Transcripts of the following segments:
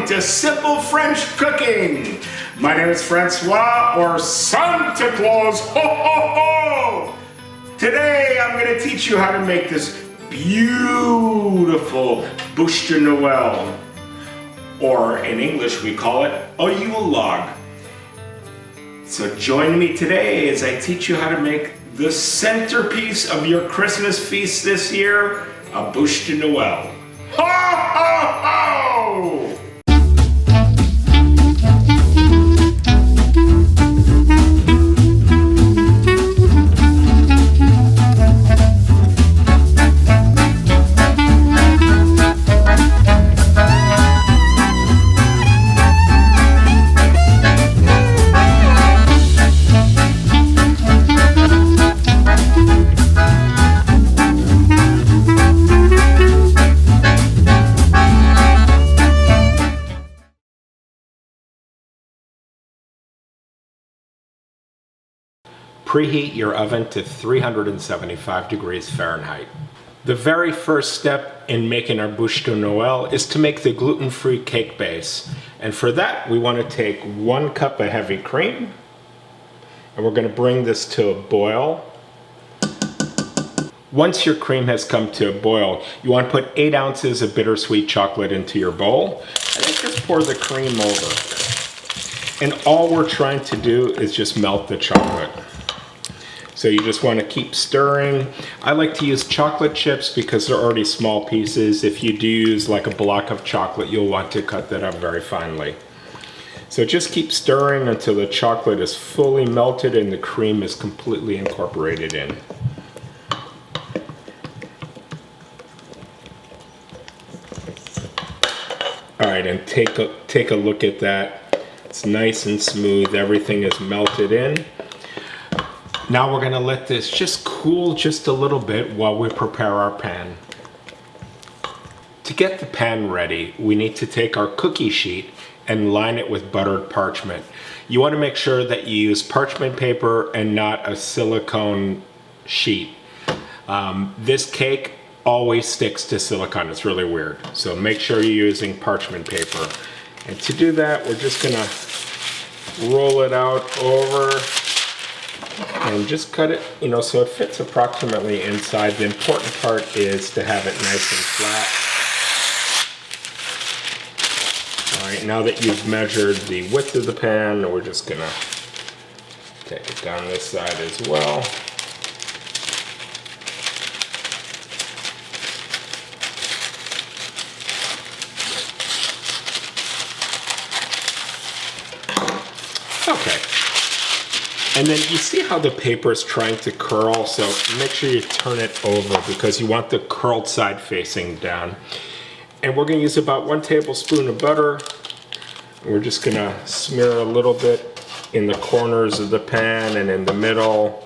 to Simple French Cooking. My name is Francois, or Santa Claus, ho ho ho! Today I'm going to teach you how to make this beautiful Bûche de Noël, or in English we call it a Yule log. So join me today as I teach you how to make the centerpiece of your Christmas feast this year, a Bûche de Noël. Ho ho ho! Preheat your oven to 375 degrees Fahrenheit. The very first step in making our Bûche de Noël is to make the gluten-free cake base. And for that, we want to take 1 cup of heavy cream, and we're going to bring this to a boil. Once your cream has come to a boil, you want to put 8 ounces of bittersweet chocolate into your bowl, and then just pour the cream over. And all we're trying to do is just melt the chocolate. So you just want to keep stirring. I like to use chocolate chips because they're already small pieces. If you do use like a block of chocolate, you'll want to cut that up very finely. So just keep stirring until the chocolate is fully melted and the cream is completely incorporated in. All right, and take a look at that. It's nice and smooth. Everything is melted in. Now we're going to let this just cool just a little bit while we prepare our pan. To get the pan ready, we need to take our cookie sheet and line it with buttered parchment. You want to make sure that you use parchment paper and not a silicone sheet. This cake always sticks to silicone. It's really weird. So make sure you're using parchment paper. And to do that, we're just going to roll it out over and just cut it, so it fits approximately inside. The important part is to have it nice and flat. All right, now that you've measured the width of the pan, we're just gonna take it down this side as well. Okay. And then you see how the paper is trying to curl, so make sure you turn it over because you want the curled side facing down. And we're going to use about 1 tablespoon of butter. We're just going to smear a little bit in the corners of the pan and in the middle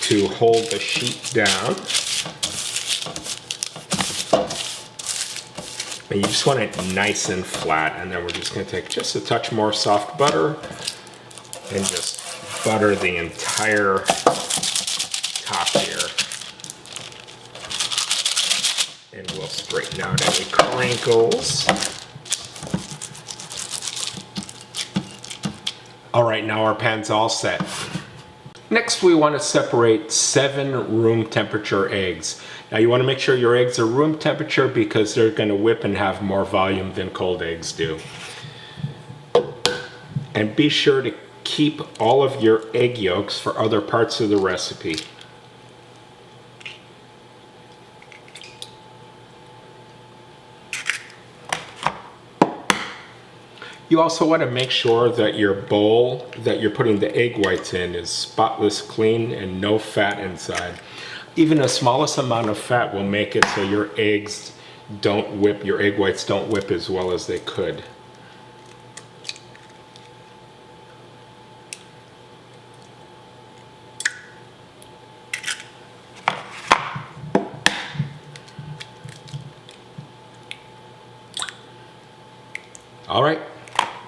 to hold the sheet down. And you just want it nice and flat, and then we're just going to take just a touch more soft butter and just butter the entire top here. And we'll straighten out any crinkles. All right, now our pan's all set. Next, we want to separate 7 room temperature eggs. Now you want to make sure your eggs are room temperature because they're going to whip and have more volume than cold eggs do. And be sure to keep all of your egg yolks for other parts of the recipe. You also want to make sure that your bowl that you're putting the egg whites in is spotless clean and no fat inside. Even the smallest amount of fat will make it so your eggs don't whip, your egg whites don't whip as well as they could. All right,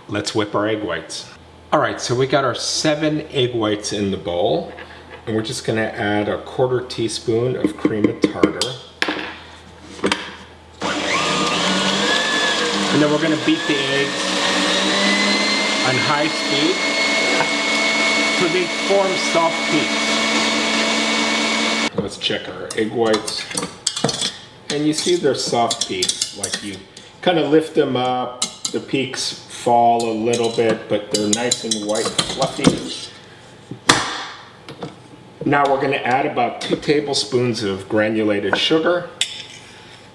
let's whip our egg whites. All right, so we got our 7 egg whites in the bowl, and we're just gonna add a 1/4 teaspoon of cream of tartar. And then we're going to beat the eggs on high speed so they form soft peaks. Let's check our egg whites. And you see they're soft peaks. Like you kind of lift them up, the peaks fall a little bit, but they're nice and white and fluffy. Now we're going to add about 2 tablespoons of granulated sugar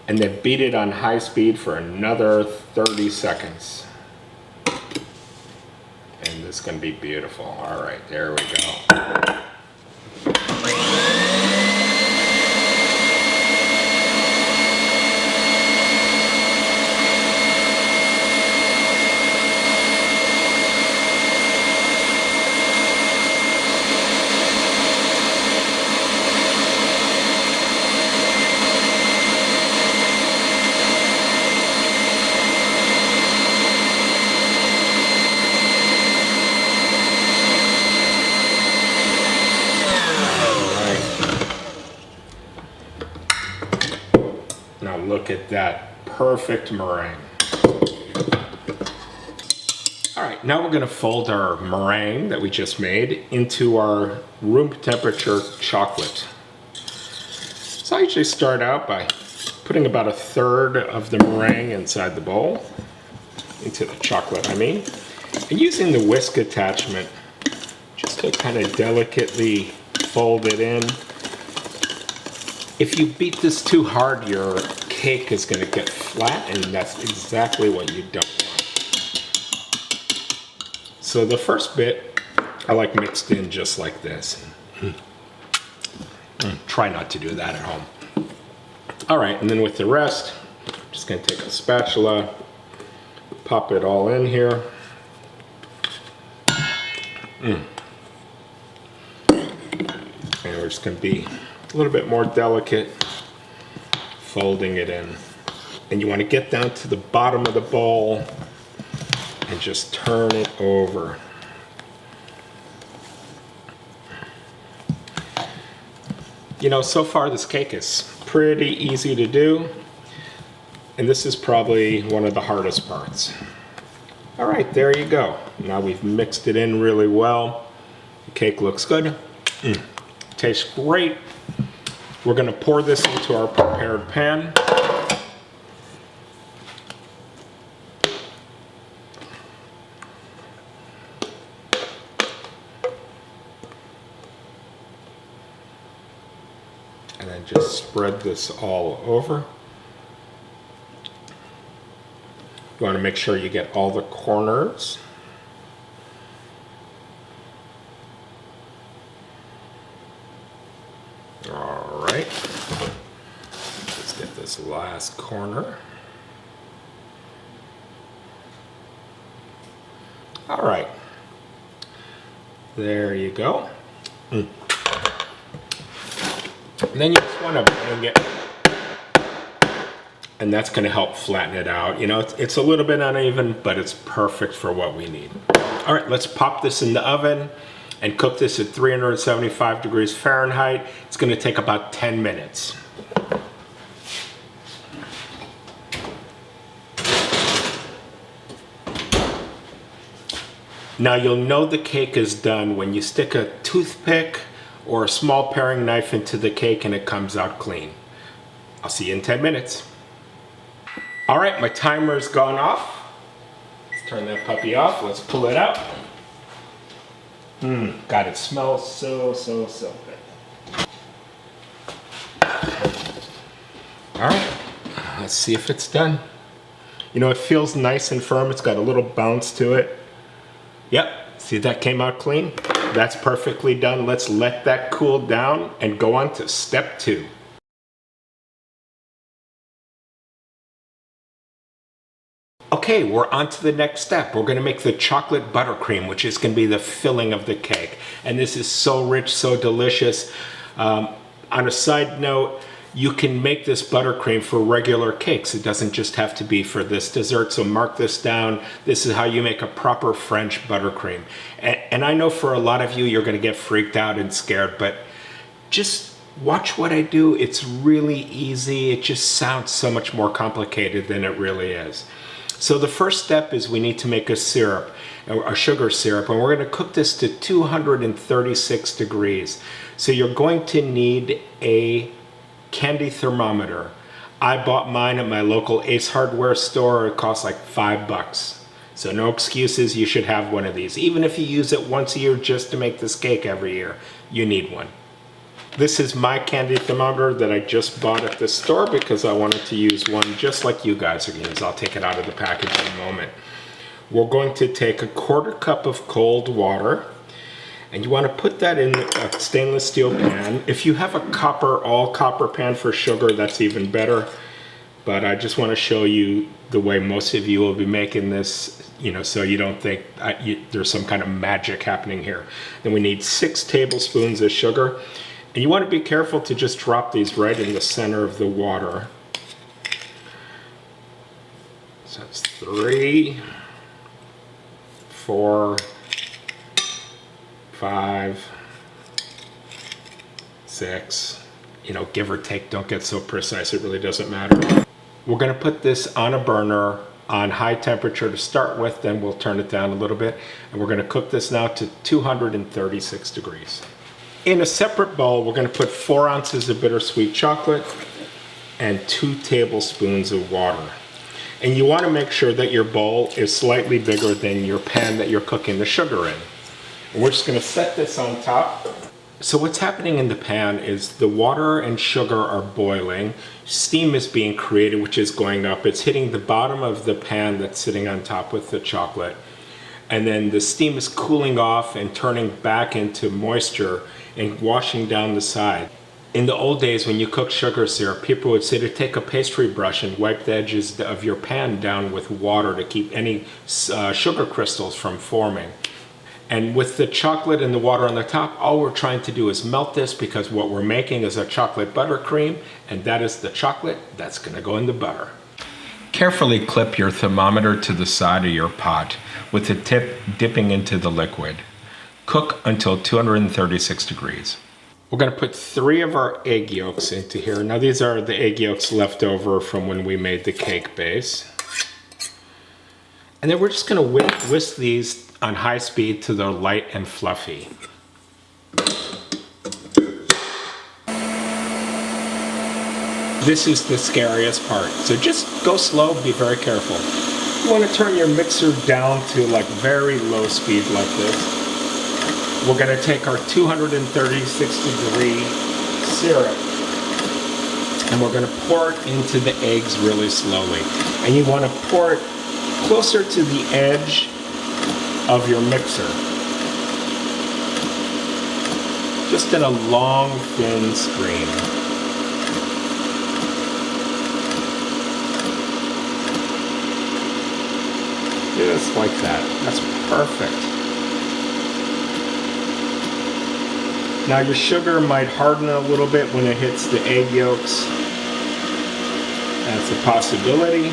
and then beat it on high speed for another 30 seconds. And this is going to be beautiful. All right, there we go. Now look at that perfect meringue. All right, now we're gonna fold our meringue that we just made into our room temperature chocolate. So I usually start out by putting about 1/3 of the meringue inside the bowl, into the chocolate I mean, and using the whisk attachment just to kind of delicately fold it in. If you beat this too hard, your cake is going to get flat, and that's exactly what you don't want. So the first bit, I like mixed in just like this. Try not to do that at home. All right, and then with the rest, I'm just going to take a spatula, pop it all in here. And we're just going to be a little bit more delicate, folding it in. And you want to get down to the bottom of the bowl and just turn it over. You know, so far this cake is pretty easy to do, and this is probably one of the hardest parts. All right, there you go. Now we've mixed it in really well. The cake looks good. Tastes great. We're going to pour this into our prepared pan. And then just spread this all over. You want to make sure you get all the corners. All right. Let's get this last corner. All right. There you go. And then you just want to bang it. And that's going to help flatten it out. You know, it's a little bit uneven, but it's perfect for what we need. All right, let's pop this in the oven and cook this at 375 degrees Fahrenheit. It's going to take about 10 minutes. Now you'll know the cake is done when you stick a toothpick or a small paring knife into the cake and it comes out clean. I'll see you in 10 minutes. All right, my timer's gone off. Let's turn that puppy off. Let's pull it out. God, it smells so good. All right, let's see if it's done. You know, it feels nice and firm. It's got a little bounce to it. Yep, see that came out clean? That's perfectly done. Let's let that cool down and go on to step 2. Okay, we're on to the next step. We're going to make the chocolate buttercream, which is going to be the filling of the cake. And this is so rich, so delicious. On a side note, you can make this buttercream for regular cakes. It doesn't just have to be for this dessert, so mark this down. This is how you make a proper French buttercream. And I know for a lot of you, you're going to get freaked out and scared, but just watch what I do. It's really easy. It just sounds so much more complicated than it really is. So the first step is we need to make a syrup, a sugar syrup, and we're going to cook this to 236 degrees. So you're going to need a candy thermometer. I bought mine at my local Ace Hardware store. It costs like $5. So no excuses, you should have one of these. Even if you use it once a year just to make this cake every year, you need one. This is my candy thermometer that I just bought at the store because I wanted to use one just like you guys are going to use. I'll take it out of the package in a moment. We're going to take a 1/4 cup of cold water, and you want to put that in a stainless steel pan. If you have a all copper pan for sugar, that's even better. But I just want to show you the way most of you will be making this, so you don't think there's some kind of magic happening here. Then we need 6 tablespoons of sugar. And you want to be careful to just drop these right in the center of the water. So that's 3, 4, 5, 6. Give or take, don't get so precise, it really doesn't matter. We're going to put this on a burner on high temperature to start with, then we'll turn it down a little bit. And we're going to cook this now to 236 degrees. In a separate bowl, we're going to put 4 ounces of bittersweet chocolate and 2 tablespoons of water. And you want to make sure that your bowl is slightly bigger than your pan that you're cooking the sugar in. And we're just going to set this on top. So what's happening in the pan is the water and sugar are boiling. Steam is being created, which is going up. It's hitting the bottom of the pan that's sitting on top with the chocolate. And then the steam is cooling off and turning back into moisture and washing down the side. In the old days, when you cook sugar syrup, people would say to take a pastry brush and wipe the edges of your pan down with water to keep any sugar crystals from forming. And with the chocolate and the water on the top, all we're trying to do is melt this, because what we're making is a chocolate buttercream, and that is the chocolate that's going to go in the butter. Carefully clip your thermometer to the side of your pot with the tip dipping into the liquid. Cook until 236 degrees. We're going to put 3 of our egg yolks into here. Now these are the egg yolks left over from when we made the cake base. And then we're just going to whisk these on high speed till they're light and fluffy. This is the scariest part. So just go slow, be very careful. You want to turn your mixer down to like very low speed like this. We're going to take our 236 degree syrup and we're going to pour it into the eggs really slowly. And you want to pour it closer to the edge of your mixer. Just in a long, thin stream. Just like that. That's perfect. Now your sugar might harden a little bit when it hits the egg yolks. That's a possibility.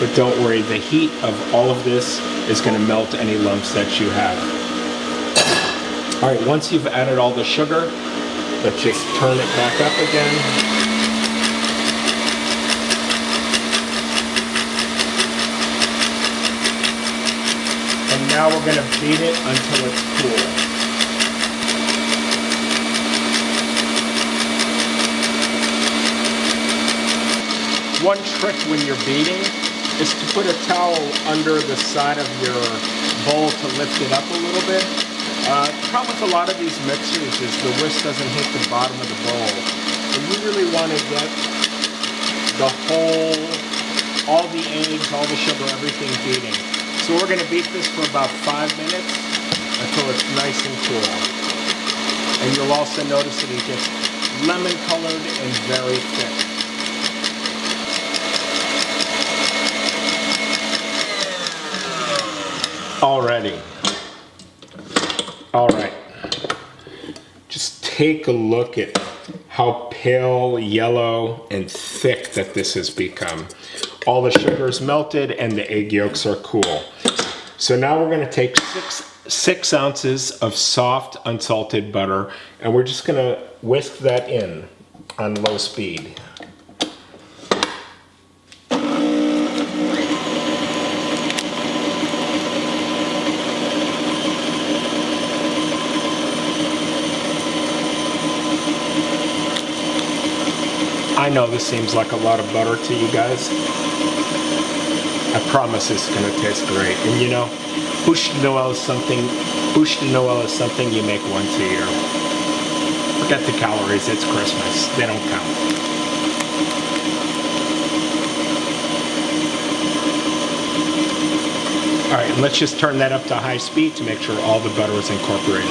But don't worry, the heat of all of this is going to melt any lumps that you have. Alright, once you've added all the sugar, let's just turn it back up again. And now we're going to beat it until it's cool. One trick when you're beating is to put a towel under the side of your bowl to lift it up a little bit. The problem with a lot of these mixers is the whisk doesn't hit the bottom of the bowl. And you really want to get the all the eggs, all the sugar, everything beating. So we're going to beat this for about 5 minutes until it's nice and cool. And you'll also notice that it gets lemon colored and very thick. Already. All right. Just take a look at how pale, yellow, and thick that this has become. All the sugar's melted and the egg yolks are cool. So now we're going to take 6 ounces of soft, unsalted butter, and we're just going to whisk that in on low speed. I know this seems like a lot of butter to you guys. I promise it's gonna taste great. And you know, Bûche de Noël is something you make once a year. Forget the calories, it's Christmas. They don't count. All right, and let's just turn that up to high speed to make sure all the butter is incorporated.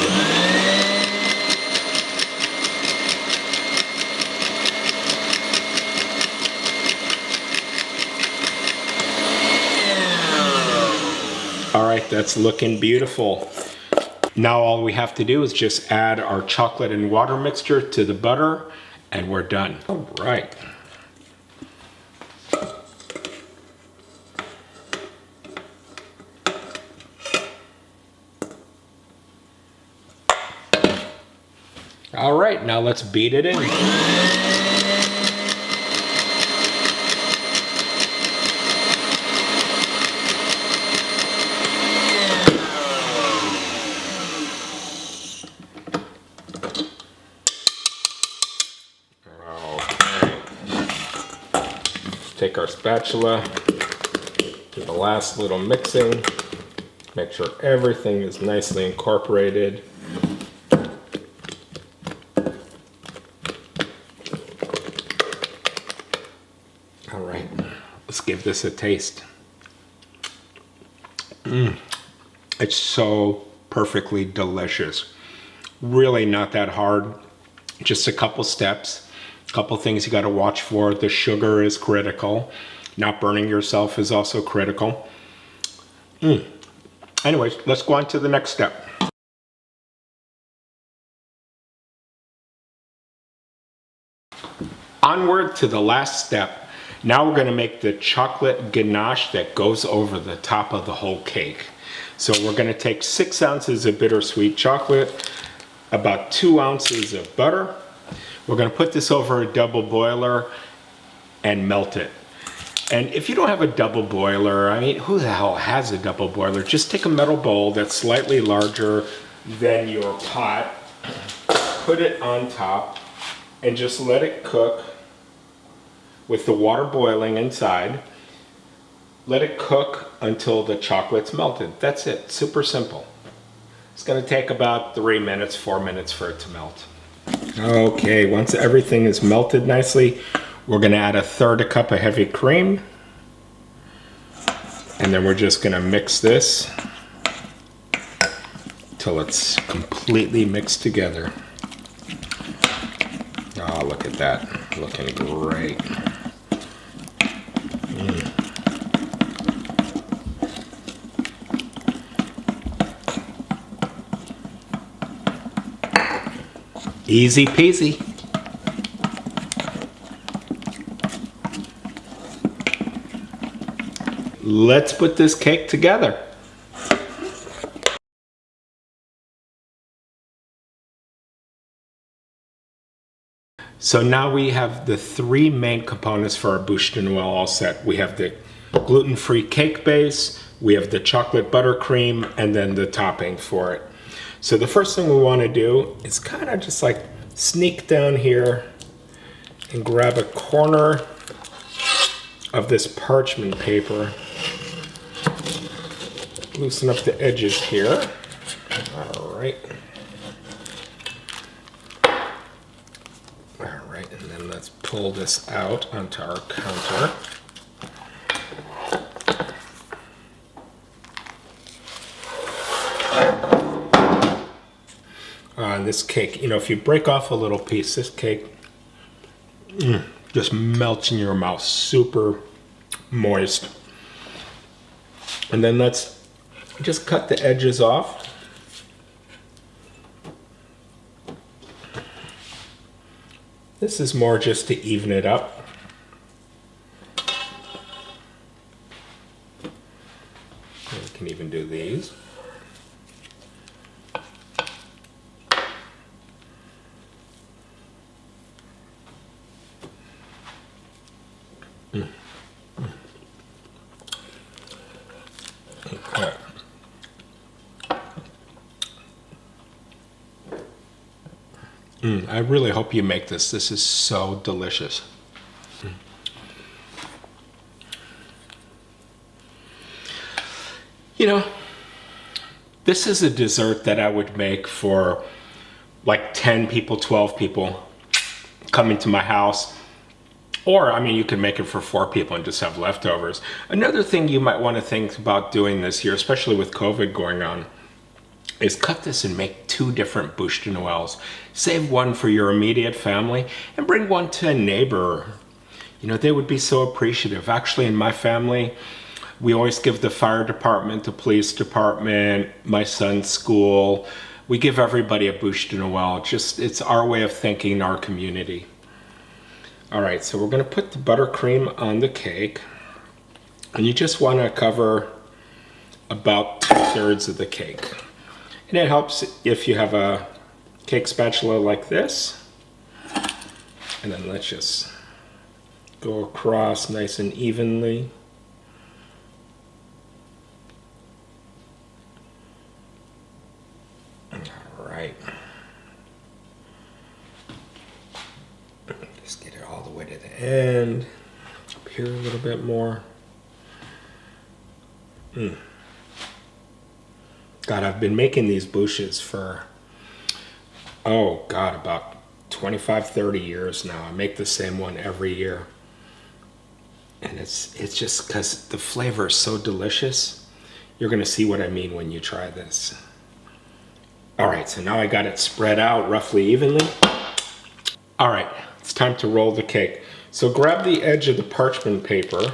All right, that's looking beautiful. Now all we have to do is just add our chocolate and water mixture to the butter, and we're done. All right. All right, now let's beat it in. Take our spatula, do the last little mixing, make sure everything is nicely incorporated. All right, let's give this a taste. It's so perfectly delicious. Really not that hard, just a couple steps. Couple things you got to watch for. The sugar is critical. Not burning yourself is also critical. Anyways, let's go on to the next step. Onward to the last step. Now we're going to make the chocolate ganache that goes over the top of the whole cake. So we're going to take 6 ounces of bittersweet chocolate, about 2 ounces of butter. We're going to put this over a double boiler and melt it. And if you don't have a double boiler, I mean, who the hell has a double boiler? Just take a metal bowl that's slightly larger than your pot, put it on top, and just let it cook with the water boiling inside. Let it cook until the chocolate's melted. That's it, super simple. It's going to take about 3 minutes, 4 minutes for it to melt. Okay, once everything is melted nicely, we're going to add 1/3 cup of heavy cream. And then we're just going to mix this till it's completely mixed together. Oh, look at that. Looking great. Easy peasy. Let's put this cake together. So now we have the 3 main components for our Bûche de Noël all set. We have the gluten-free cake base, we have the chocolate buttercream, and then the topping for it. So the first thing we want to do is kind of just like sneak down here and grab a corner of this parchment paper. Loosen up the edges here. All right. All right, and then let's pull this out onto our counter. And this cake, you know, if you break off a little piece, this cake just melts in your mouth, super moist. And then let's just cut the edges off. This is more just to even it up. We can even do these. Okay. I really hope you make this. This is so delicious. You know, this is a dessert that I would make for like 10 people, 12 people coming to my house. Or, I mean, you can make it for 4 people and just have leftovers. Another thing you might want to think about doing this year, especially with COVID going on, is cut this and make 2 different Bûche de Noëls. Save one for your immediate family and bring one to a neighbor. You know, they would be so appreciative. Actually, in my family, we always give the fire department, the police department, my son's school. We give everybody a Bûche de Noël. Just, it's our way of thanking our community. All right, so we're gonna put the buttercream on the cake. And you just wanna cover about 2/3 of the cake. And it helps if you have a cake spatula like this. And then let's just go across nice and evenly. All right. Just get it all the way to the end. Up here a little bit more. God, I've been making these bûches for, oh God, about 25, 30 years now. I make the same one every year. And it's just because the flavor is so delicious. You're gonna see what I mean when you try this. All right, so now I got it spread out roughly evenly. All right, it's time to roll the cake. So grab the edge of the parchment paper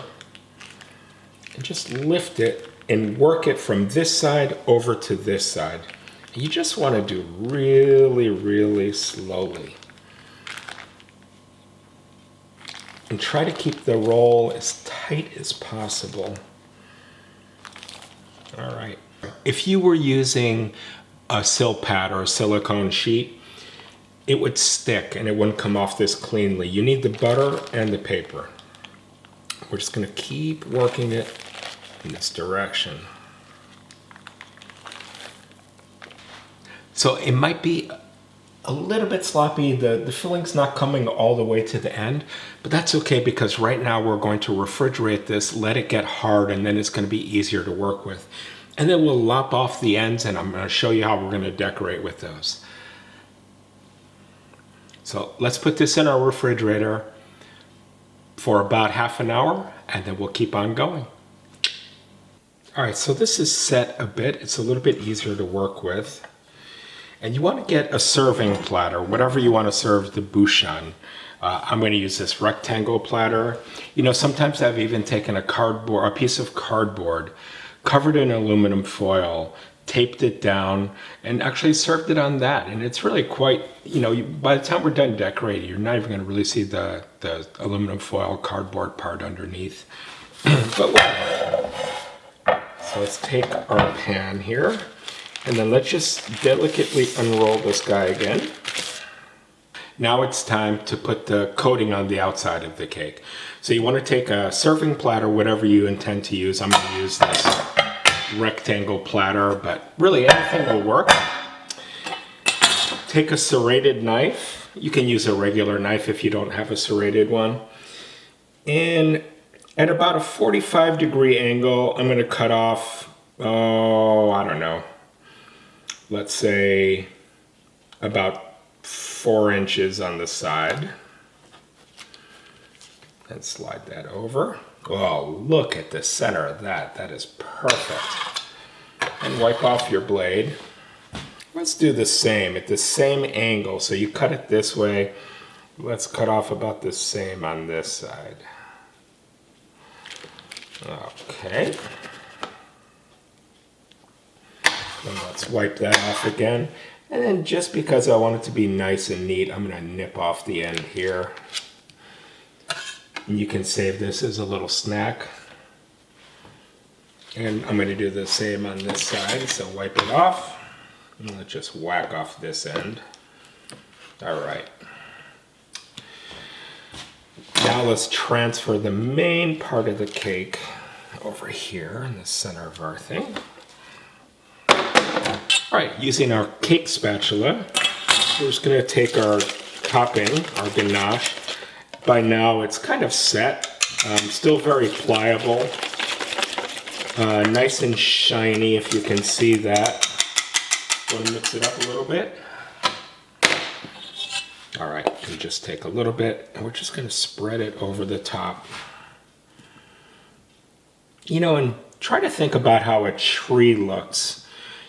and just lift it and work it from this side over to this side. And you just want to do really, really slowly. And try to keep the roll as tight as possible. All right. If you were using a sill pad or a silicone sheet, it would stick and it wouldn't come off this cleanly. You need the butter and the paper. We're just gonna keep working it in this direction. So it might be a little bit sloppy. The filling's not coming all the way to the end, but that's okay because right now we're going to refrigerate this, let it get hard, and then it's gonna be easier to work with. And then we'll lop off the ends and I'm gonna show you how we're gonna decorate with those. So let's put this in our refrigerator for about half an hour and then we'll keep on going. All right, so this is set a bit. It's a little bit easier to work with. And you want to get a serving platter, whatever you want to serve the bûche on. I'm going to use this rectangle platter. You know, sometimes I've even taken a piece of cardboard, covered in aluminum foil, taped it down, and actually served it on that. And it's really quite, you know, by the time we're done decorating, you're not even going to really see the aluminum foil cardboard part underneath. But whatever. So let's take our pan here, and then let's just delicately unroll this guy again. Now it's time to put the coating on the outside of the cake. So you want to take a serving platter, whatever you intend to use. I'm going to use this rectangle platter, but really anything will work. Take a serrated knife. You can use a regular knife if you don't have a serrated one. And at about a 45-degree angle, I'm going to cut off, oh, I don't know, let's say about 4 inches on the side. And slide that over. Oh, look at the center of that. That is perfect. And wipe off your blade. Let's do the same at the same angle. So you cut it this way. Let's cut off about the same on this side. Okay. Then let's wipe that off again. And then just because I want it to be nice and neat, I'm going to nip off the end here. And you can save this as a little snack. And I'm going to do the same on this side. So wipe it off. And let's just whack off this end. All right. Now let's transfer the main part of the cake over here in the center of our thing. All right, using our cake spatula, we're just gonna take our topping, our ganache, by now it's kind of set. Still very pliable. Nice and shiny, if you can see that. Going to mix it up a little bit. All right, and just take a little bit, and we're just going to spread it over the top. You know, and try to think about how a tree looks.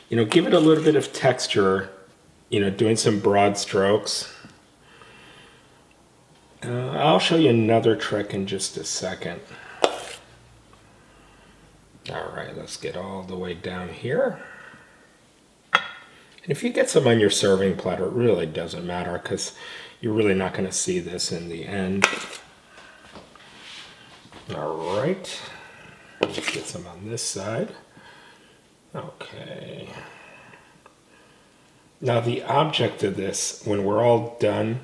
You know, give it a little bit of texture, you know, doing some broad strokes. I'll show you another trick in just a second. All right, let's get all the way down here. And if you get some on your serving platter, it really doesn't matter because you're really not going to see this in the end. All right, let's get some on this side. Okay. Now the object of this, when we're all done,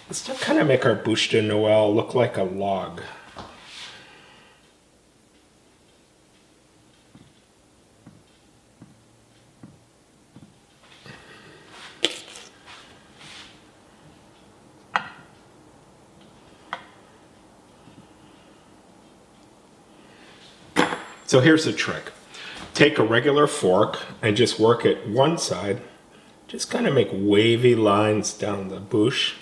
is to kind of make our Bûche de Noël look like a log. So here's the trick. Take a regular fork and just work it one side. Just kind of make wavy lines down the bûche.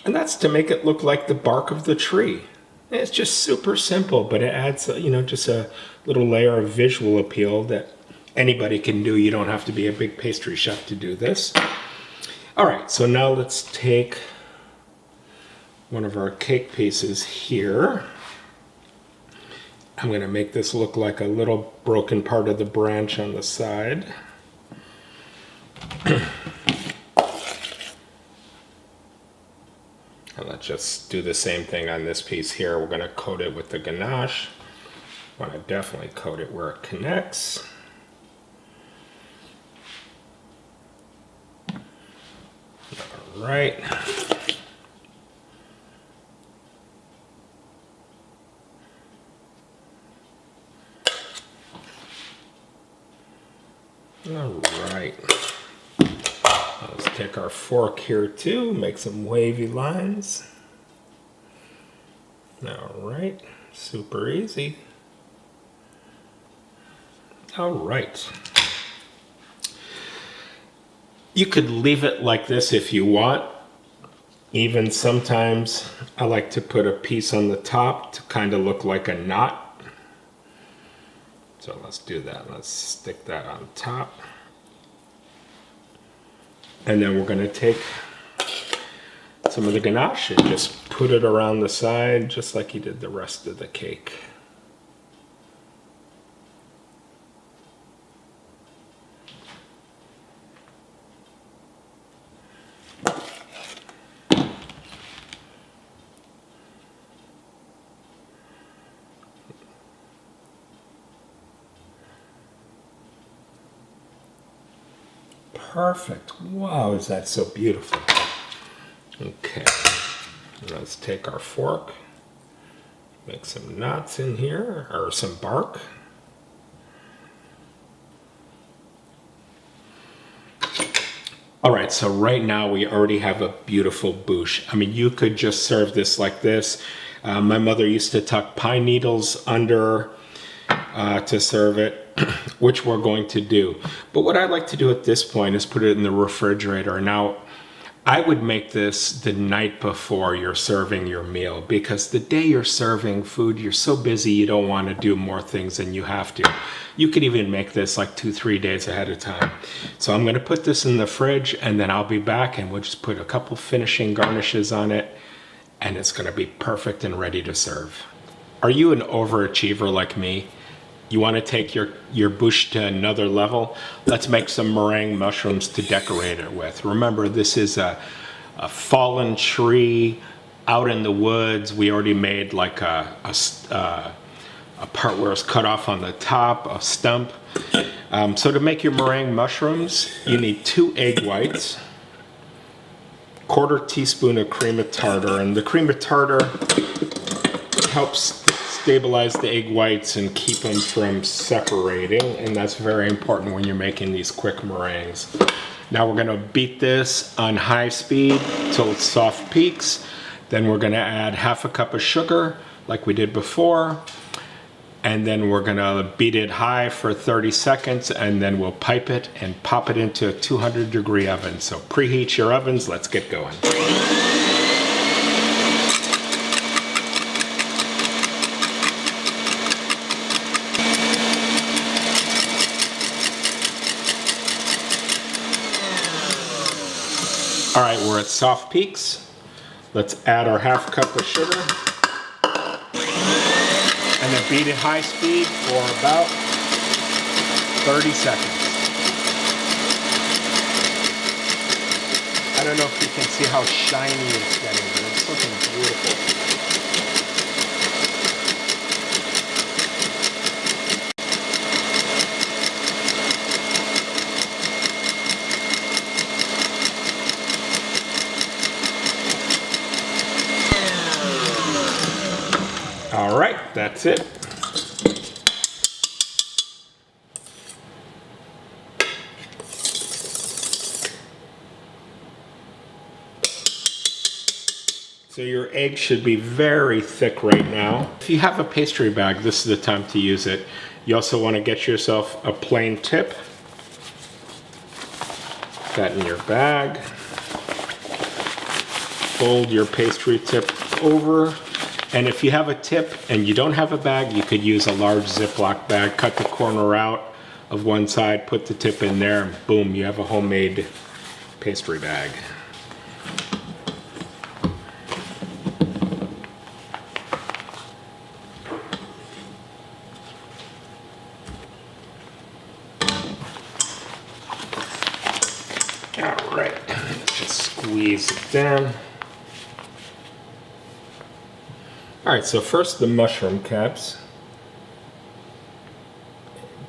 And that's to make it look like the bark of the tree. And it's just super simple, but it adds, you know, just a little layer of visual appeal that anybody can do. You don't have to be a big pastry chef to do this. All right, so now let's take one of our cake pieces here. I'm going to make this look like a little broken part of the branch on the side. And let's just do the same thing on this piece here. We're going to coat it with the ganache. Want to definitely coat it where it connects. All right. All right, let's take our fork here too, make some wavy lines. All right, super easy. All right. You could leave it like this if you want. Even sometimes I like to put a piece on the top to kind of look like a knot. So let's do that. Let's stick that on top. And then we're going to take some of the ganache and just put it around the side just like you did the rest of the cake. Perfect. Wow, is that so beautiful? Okay, let's take our fork, make some knots in here, or some bark. All right, so right now we already have a beautiful bûche. I mean, you could just serve this like this. My mother used to tuck pine needles under to serve it, which we're going to do. But what I like to do at this point is put it in the refrigerator. Now, I would make this the night before you're serving your meal, because the day you're serving food, you're so busy you don't want to do more things than you have to. You could even make this like 2-3 days ahead of time. So I'm going to put this in the fridge, and then I'll be back and we'll just put a couple finishing garnishes on it, and it's going to be perfect and ready to serve. Are you an overachiever like me? You want to take your bûche to another level? Let's make some meringue mushrooms to decorate it with. Remember, this is a fallen tree out in the woods. We already made like a part where it's cut off on the top, a stump. So to make your meringue mushrooms, you need 2 egg whites, 1/4 teaspoon of cream of tartar, and the cream of tartar helps stabilize the egg whites and keep them from separating, and that's very important when you're making these quick meringues. Now we're going to beat this on high speed till it's soft peaks. Then we're gonna add 1/2 cup of sugar like we did before. And then we're gonna beat it high for 30 seconds and then we'll pipe it and pop it into a 200-degree oven. So preheat your ovens, let's get going. All right, we're at soft peaks. Let's add our 1/2 cup of sugar. And then beat it high speed for about 30 seconds. I don't know if you can see how shiny it's getting, but it's looking beautiful. All right, that's it. So your egg should be very thick right now. If you have a pastry bag, this is the time to use it. You also want to get yourself a plain tip. Put that in your bag. Fold your pastry tip over. And if you have a tip and you don't have a bag, you could use a large Ziploc bag, cut the corner out of one side, put the tip in there, and boom, you have a homemade pastry bag. All right, let's just squeeze it down. All right, so first the mushroom caps.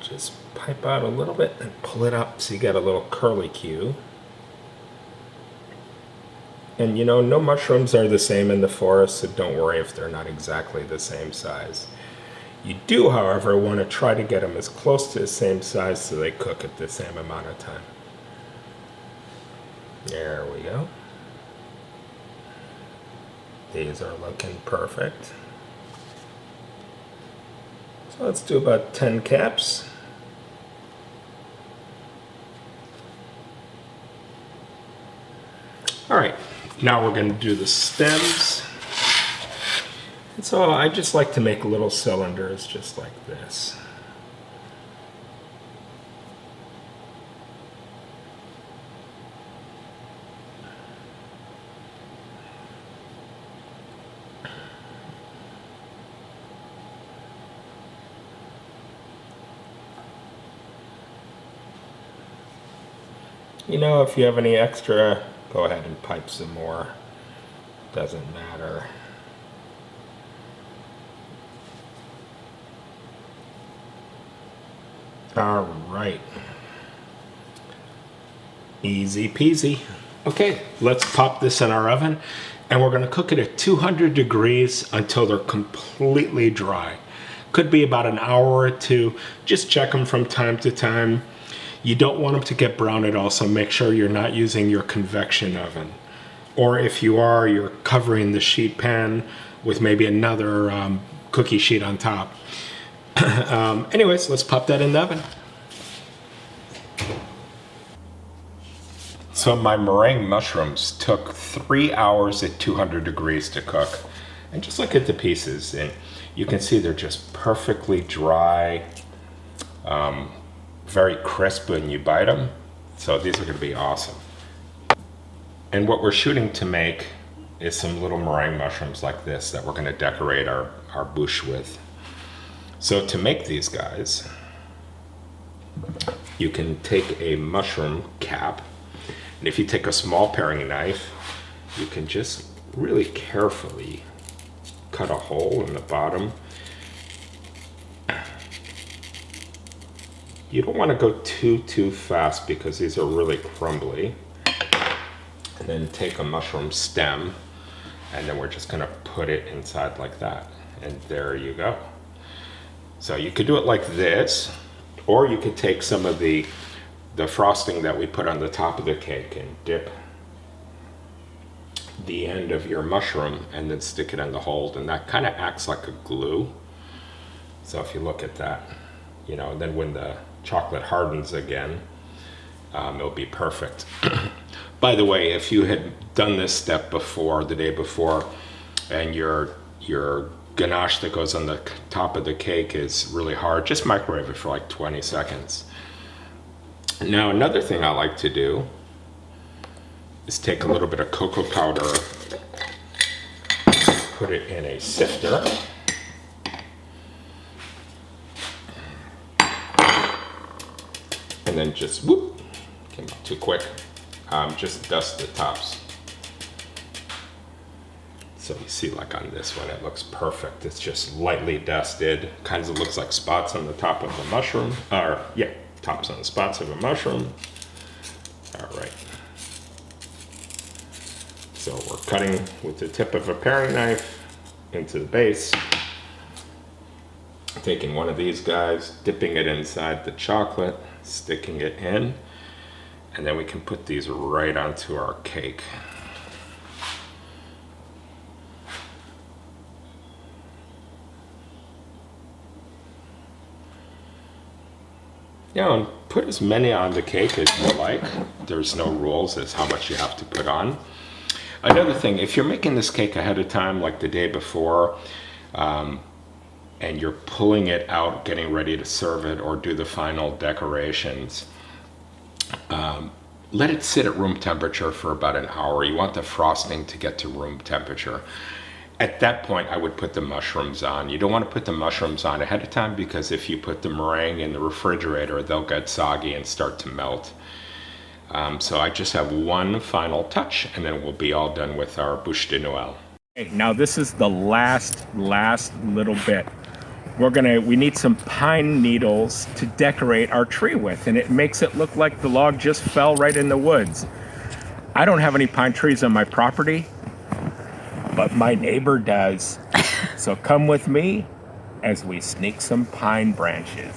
Just pipe out a little bit and pull it up so you get a little curlicue. And you know, no mushrooms are the same in the forest, so don't worry if they're not exactly the same size. You do, however, want to try to get them as close to the same size so they cook at the same amount of time. There we go. These are looking perfect. So let's do about 10 caps. All right, now we're going to do the stems. And so I just like to make little cylinders just like this. You know, if you have any extra, go ahead and pipe some more. Doesn't matter. All right. Easy peasy. Okay, let's pop this in our oven and we're gonna cook it at 200 degrees until they're completely dry. Could be about an hour or two. Just check them from time to time. You don't want them to get brown at all, so make sure you're not using your convection oven. Or if you are, you're covering the sheet pan with maybe another cookie sheet on top. Anyways, let's pop that in the oven. So my meringue mushrooms took 3 hours at 200 degrees to cook. And just look at the pieces, and you can see they're just perfectly dry. Very crisp when you bite them, so these are going to be awesome. And what we're shooting to make is some little meringue mushrooms like this that we're going to decorate our bûche with. So to make these guys, you can take a mushroom cap, and if you take a small paring knife, you can just really carefully cut a hole in the bottom. You don't want to go too fast because these are really crumbly. And then take a mushroom stem, and then we're just going to put it inside like that. And there you go. So you could do it like this, or you could take some of the frosting that we put on the top of the cake and dip the end of your mushroom and then stick it in the hole, and that kind of acts like a glue. So if you look at that, you know, and then when the chocolate hardens again, it'll be perfect. By the way, if you had done this step before, the day before, and your ganache that goes on the top of the cake is really hard, just microwave it for like 20 seconds. Now, another thing I like to do is take a little bit of cocoa powder, put it in a sifter, and then just, whoop, came out too quick, just dust the tops. So you see, like on this one, it looks perfect. It's just lightly dusted, kind of looks like spots on the top of the mushroom, or yeah, tops on the spots of a mushroom. All right. So we're cutting with the tip of a paring knife into the base, taking one of these guys, dipping it inside the chocolate, sticking it in, and then we can put these right onto our cake. Yeah, and put as many on the cake as you like. There's no rules as how much you have to put on. Another thing, if you're making this cake ahead of time, like the day before, and you're pulling it out, getting ready to serve it or do the final decorations, let it sit at room temperature for about an hour. You want the frosting to get to room temperature. At that point, I would put the mushrooms on. You don't want to put the mushrooms on ahead of time, because if you put the meringue in the refrigerator, they'll get soggy and start to melt. So I just have one final touch, and then we'll be all done with our Bûche de Noël. Okay, now this is the last little bit. We need some pine needles to decorate our tree with, and it makes it look like the log just fell right in the woods. I don't have any pine trees on my property, but my neighbor does. So come with me as we sneak some pine branches.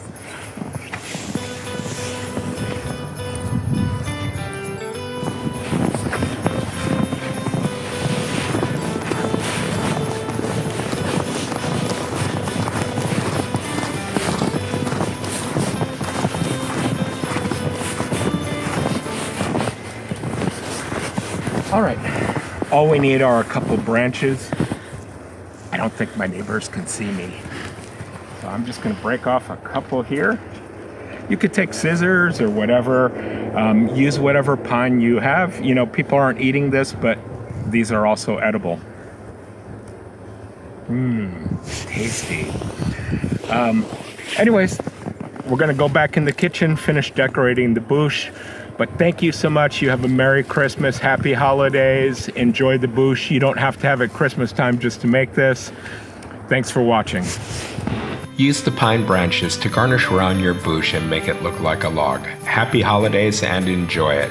All right. All we need are a couple branches. I don't think my neighbors can see me. So I'm just gonna break off a couple here. You could take scissors or whatever, use whatever pine you have. You know, people aren't eating this, but these are also edible. Tasty. Anyways, we're gonna go back in the kitchen, finish decorating the bûche. But thank you so much. You have a Merry Christmas, Happy Holidays. Enjoy the bûche. You don't have to have it Christmas time just to make this. Thanks for watching. Use the pine branches to garnish around your bûche and make it look like a log. Happy holidays and enjoy it.